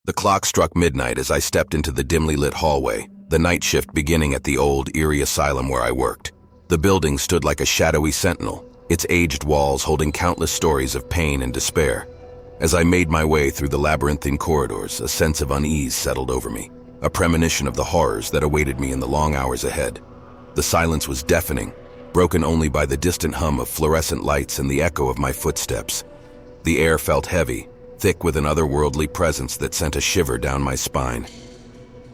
The clock struck midnight as I stepped into the dimly lit hallway, the night shift beginning at the old, eerie asylum where I worked. The building stood like a shadowy sentinel, its aged walls holding countless stories of pain and despair. As I made my way through the labyrinthine corridors, a sense of unease settled over me, a premonition of the horrors that awaited me in the long hours ahead. The silence was deafening, broken only by the distant hum of fluorescent lights and the echo of my footsteps. The air felt heavy, thick with an otherworldly presence that sent a shiver down my spine.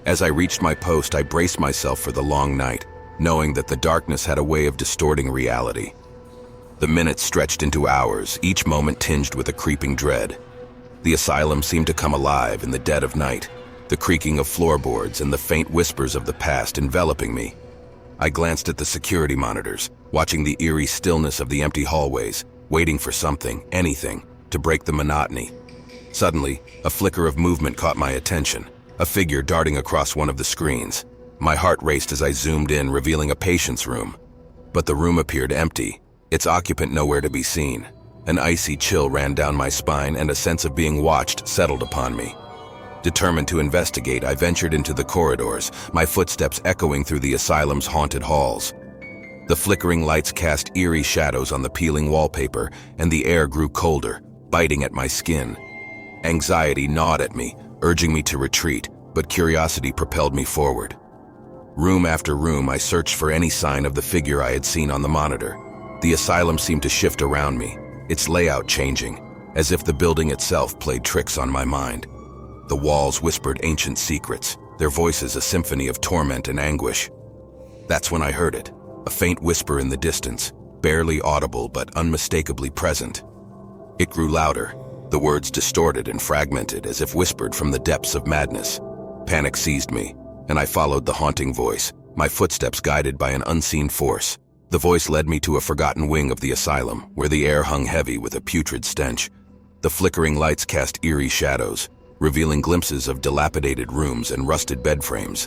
As I reached my post, I braced myself for the long night, knowing that the darkness had a way of distorting reality. The minutes stretched into hours, each moment tinged with a creeping dread. The asylum seemed to come alive in the dead of night, the creaking of floorboards and the faint whispers of the past enveloping me. I glanced at the security monitors, watching the eerie stillness of the empty hallways, waiting for something, anything, to break the monotony. Suddenly, a flicker of movement caught my attention, a figure darting across one of the screens. My heart raced as I zoomed in, revealing a patient's room. But the room appeared empty, its occupant nowhere to be seen. An icy chill ran down my spine and a sense of being watched settled upon me. Determined to investigate, I ventured into the corridors, my footsteps echoing through the asylum's haunted halls. The flickering lights cast eerie shadows on the peeling wallpaper, and the air grew colder, biting at my skin. Anxiety gnawed at me, urging me to retreat, but curiosity propelled me forward. Room after room, I searched for any sign of the figure I had seen on the monitor. The asylum seemed to shift around me, its layout changing, as if the building itself played tricks on my mind. The walls whispered ancient secrets, their voices a symphony of torment and anguish. That's when I heard it, a faint whisper in the distance, barely audible but unmistakably present. It grew louder, the words distorted and fragmented as if whispered from the depths of madness. Panic seized me, and I followed the haunting voice, my footsteps guided by an unseen force. The voice led me to a forgotten wing of the asylum, where the air hung heavy with a putrid stench. The flickering lights cast eerie shadows, revealing glimpses of dilapidated rooms and rusted bed frames.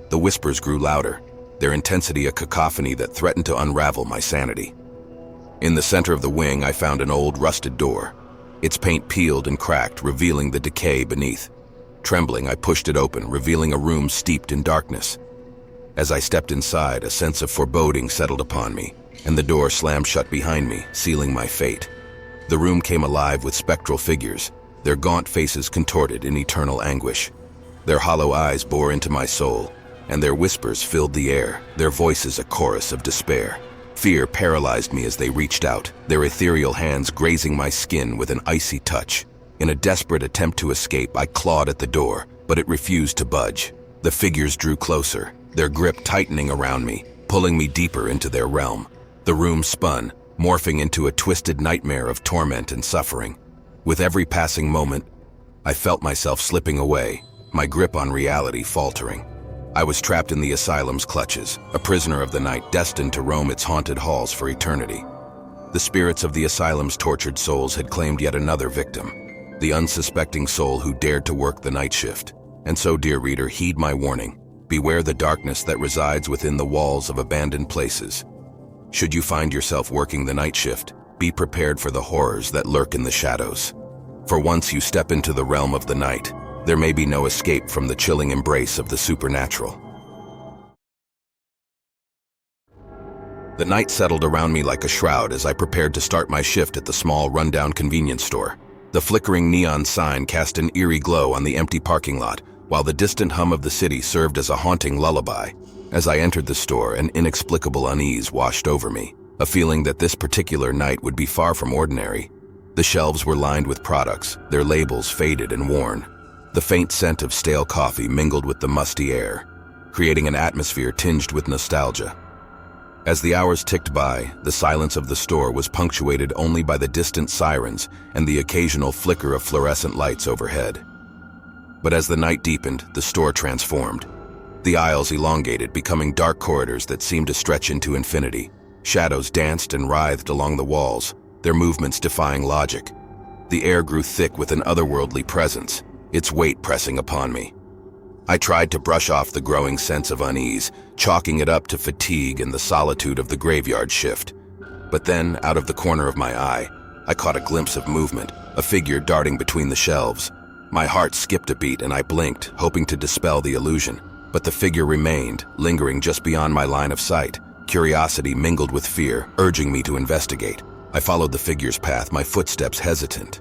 The whispers grew louder, their intensity a cacophony that threatened to unravel my sanity. In the center of the wing, I found an old rusted door. Its paint peeled and cracked, revealing the decay beneath. Trembling, I pushed it open, revealing a room steeped in darkness. As I stepped inside, a sense of foreboding settled upon me, and the door slammed shut behind me, sealing my fate. The room came alive with spectral figures, their gaunt faces contorted in eternal anguish. Their hollow eyes bore into my soul, and their whispers filled the air, their voices a chorus of despair. Fear paralyzed me as they reached out, their ethereal hands grazing my skin with an icy touch. In a desperate attempt to escape, I clawed at the door, but it refused to budge. The figures drew closer, their grip tightening around me, pulling me deeper into their realm. The room spun, morphing into a twisted nightmare of torment and suffering. With every passing moment, I felt myself slipping away, my grip on reality faltering. I was trapped in the asylum's clutches, a prisoner of the night destined to roam its haunted halls for eternity. The spirits of the asylum's tortured souls had claimed yet another victim, the unsuspecting soul who dared to work the night shift. And so, dear reader, heed my warning. Beware the darkness that resides within the walls of abandoned places. Should you find yourself working the night shift, be prepared for the horrors that lurk in the shadows. For once you step into the realm of the night, there may be no escape from the chilling embrace of the supernatural. The night settled around me like a shroud as I prepared to start my shift at the small, rundown convenience store. The flickering neon sign cast an eerie glow on the empty parking lot, while the distant hum of the city served as a haunting lullaby. As I entered the store, an inexplicable unease washed over me, a feeling that this particular night would be far from ordinary. The shelves were lined with products, their labels faded and worn. The faint scent of stale coffee mingled with the musty air, creating an atmosphere tinged with nostalgia. As the hours ticked by, the silence of the store was punctuated only by the distant sirens and the occasional flicker of fluorescent lights overhead. But as the night deepened, the store transformed. The aisles elongated, becoming dark corridors that seemed to stretch into infinity. Shadows danced and writhed along the walls, their movements defying logic. The air grew thick with an otherworldly presence, its weight pressing upon me. I tried to brush off the growing sense of unease, chalking it up to fatigue and the solitude of the graveyard shift. But then, out of the corner of my eye, I caught a glimpse of movement, a figure darting between the shelves. My heart skipped a beat and I blinked, hoping to dispel the illusion. But the figure remained, lingering just beyond my line of sight. Curiosity mingled with fear, urging me to investigate. I followed the figure's path, my footsteps hesitant.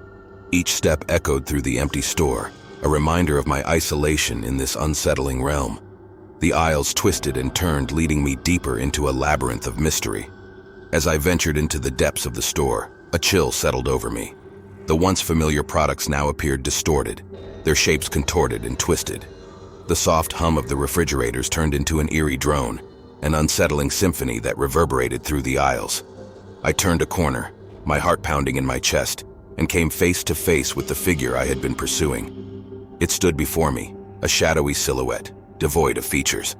Each step echoed through the empty store, a reminder of my isolation in this unsettling realm. The aisles twisted and turned, leading me deeper into a labyrinth of mystery. As I ventured into the depths of the store, a chill settled over me. The once familiar products now appeared distorted, their shapes contorted and twisted. The soft hum of the refrigerators turned into an eerie drone, an unsettling symphony that reverberated through the aisles. I turned a corner, my heart pounding in my chest, and came face to face with the figure I had been pursuing. It stood before me, a shadowy silhouette, devoid of features.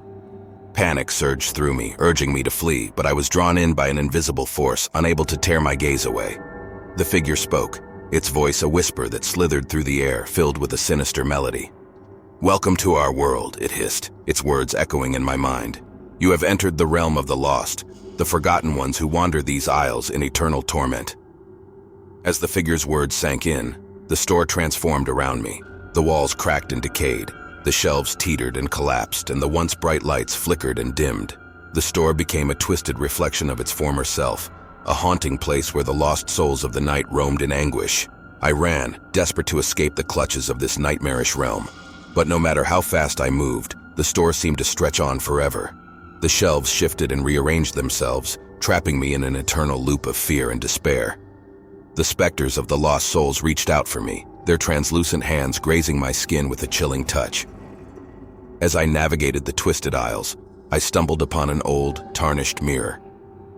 Panic surged through me, urging me to flee, but I was drawn in by an invisible force, unable to tear my gaze away. The figure spoke, its voice a whisper that slithered through the air, filled with a sinister melody. "Welcome to our world," it hissed, its words echoing in my mind. "You have entered the realm of the lost, the forgotten ones who wander these aisles in eternal torment." As the figure's words sank in, the store transformed around me. The walls cracked and decayed, the shelves teetered and collapsed, and the once bright lights flickered and dimmed. The store became a twisted reflection of its former self, a haunting place where the lost souls of the night roamed in anguish. I ran, desperate to escape the clutches of this nightmarish realm. But no matter how fast I moved, the store seemed to stretch on forever. The shelves shifted and rearranged themselves, trapping me in an eternal loop of fear and despair. The specters of the lost souls reached out for me, their translucent hands grazing my skin with a chilling touch. As I navigated the twisted aisles, I stumbled upon an old, tarnished mirror.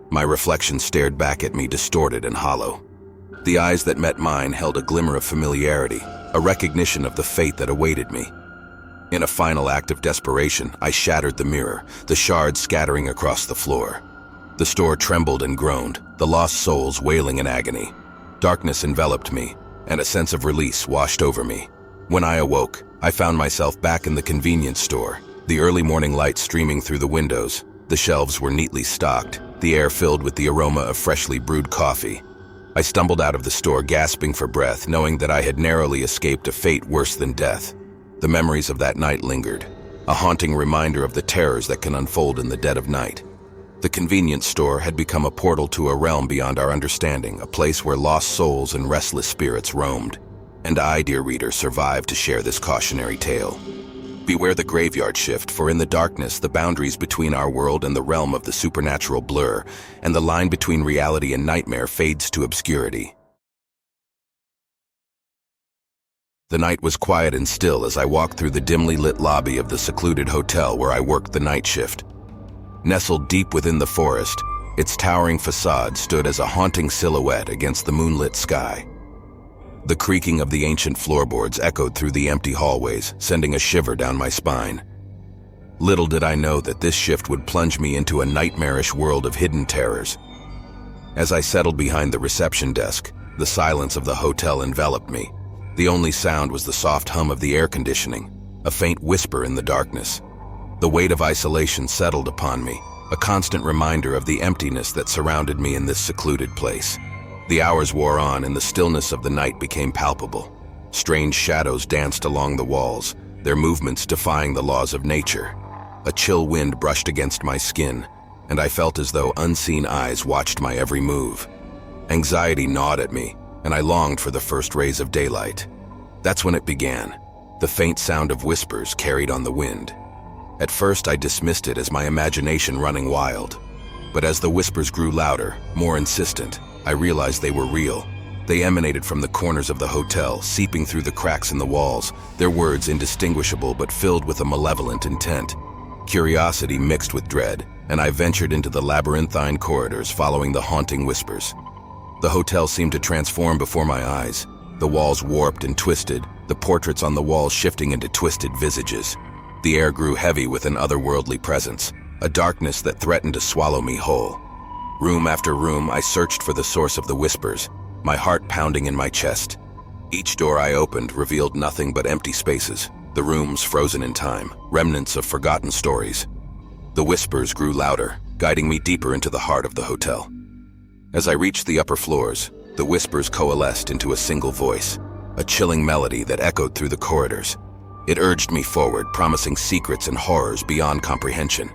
My reflection stared back at me, distorted and hollow. The eyes that met mine held a glimmer of familiarity, a recognition of the fate that awaited me. In a final act of desperation, I shattered the mirror, the shards scattering across the floor. The store trembled and groaned, the lost souls wailing in agony. Darkness enveloped me, and a sense of release washed over me. When I awoke, I found myself back in the convenience store, the early morning light streaming through the windows. The shelves were neatly stocked, the air filled with the aroma of freshly brewed coffee. I stumbled out of the store, gasping for breath, knowing that I had narrowly escaped a fate worse than death. The memories of that night lingered, a haunting reminder of the terrors that can unfold in the dead of night. The convenience store had become a portal to a realm beyond our understanding, a place where lost souls and restless spirits roamed. And I, dear reader, survived to share this cautionary tale. Beware the graveyard shift, for in the darkness, the boundaries between our world and the realm of the supernatural blur, and the line between reality and nightmare fades to obscurity. The night was quiet and still as I walked through the dimly lit lobby of the secluded hotel where I worked the night shift. Nestled deep within the forest, its towering facade stood as a haunting silhouette against the moonlit sky. The creaking of the ancient floorboards echoed through the empty hallways, sending a shiver down my spine. Little did I know that this shift would plunge me into a nightmarish world of hidden terrors. As I settled behind the reception desk, the silence of the hotel enveloped me. The only sound was the soft hum of the air conditioning, a faint whisper in the darkness. The weight of isolation settled upon me, a constant reminder of the emptiness that surrounded me in this secluded place. The hours wore on and the stillness of the night became palpable. Strange shadows danced along the walls, their movements defying the laws of nature. A chill wind brushed against my skin, and I felt as though unseen eyes watched my every move. Anxiety gnawed at me, and I longed for the first rays of daylight. That's when it began, the faint sound of whispers carried on the wind. At first I dismissed it as my imagination running wild. But as the whispers grew louder, more insistent, I realized they were real. They emanated from the corners of the hotel, seeping through the cracks in the walls, their words indistinguishable but filled with a malevolent intent. Curiosity mixed with dread, and I ventured into the labyrinthine corridors following the haunting whispers. The hotel seemed to transform before my eyes. The walls warped and twisted, the portraits on the walls shifting into twisted visages. The air grew heavy with an otherworldly presence, a darkness that threatened to swallow me whole. Room after room, I searched for the source of the whispers, my heart pounding in my chest. Each door I opened revealed nothing but empty spaces, the rooms frozen in time, remnants of forgotten stories. The whispers grew louder, guiding me deeper into the heart of the hotel. As I reached the upper floors, the whispers coalesced into a single voice, a chilling melody that echoed through the corridors. It urged me forward, promising secrets and horrors beyond comprehension.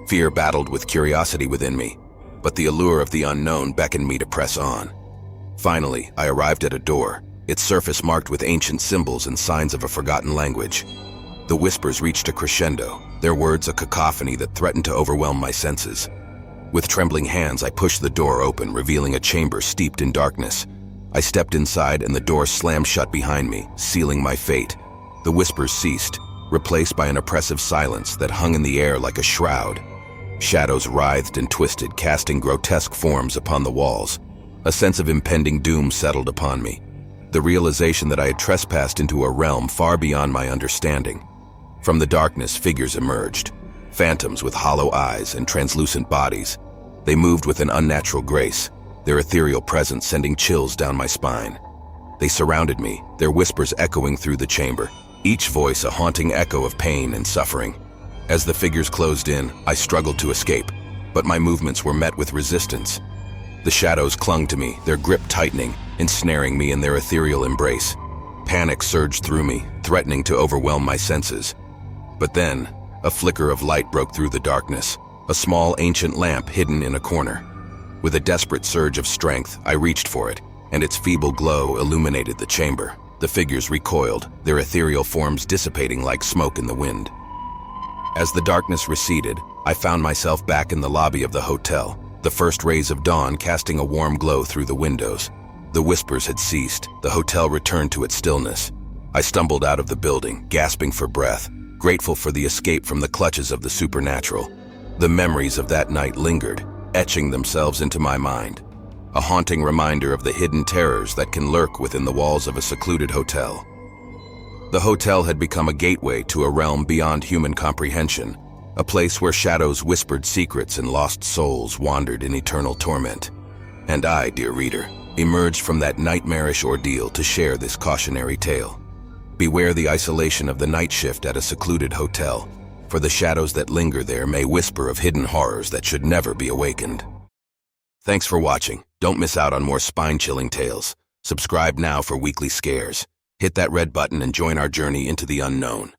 Fear battled with curiosity within me, but the allure of the unknown beckoned me to press on. Finally, I arrived at a door, its surface marked with ancient symbols and signs of a forgotten language. The whispers reached a crescendo, their words a cacophony that threatened to overwhelm my senses. With trembling hands, I pushed the door open, revealing a chamber steeped in darkness. I stepped inside and the door slammed shut behind me, sealing my fate. The whispers ceased, replaced by an oppressive silence that hung in the air like a shroud. Shadows writhed and twisted, casting grotesque forms upon the walls. A sense of impending doom settled upon me, the realization that I had trespassed into a realm far beyond my understanding. From the darkness, figures emerged, phantoms with hollow eyes and translucent bodies. They moved with an unnatural grace, their ethereal presence sending chills down my spine. They surrounded me, their whispers echoing through the chamber, each voice a haunting echo of pain and suffering. As the figures closed in, I struggled to escape, but my movements were met with resistance. The shadows clung to me, their grip tightening, ensnaring me in their ethereal embrace. Panic surged through me, threatening to overwhelm my senses. But then, a flicker of light broke through the darkness, a small ancient lamp hidden in a corner. With a desperate surge of strength, I reached for it, and its feeble glow illuminated the chamber. The figures recoiled, their ethereal forms dissipating like smoke in the wind. As the darkness receded, I found myself back in the lobby of the hotel, the first rays of dawn casting a warm glow through the windows. The whispers had ceased, the hotel returned to its stillness. I stumbled out of the building, gasping for breath, grateful for the escape from the clutches of the supernatural. The memories of that night lingered, etching themselves into my mind, a haunting reminder of the hidden terrors that can lurk within the walls of a secluded hotel. The hotel had become a gateway to a realm beyond human comprehension, a place where shadows whispered secrets and lost souls wandered in eternal torment. And I, dear reader, emerged from that nightmarish ordeal to share this cautionary tale. Beware the isolation of the night shift at a secluded hotel, for the shadows that linger there may whisper of hidden horrors that should never be awakened. Thanks for watching. Don't miss out on more spine-chilling tales. Subscribe now for weekly scares. Hit that red button and join our journey into the unknown.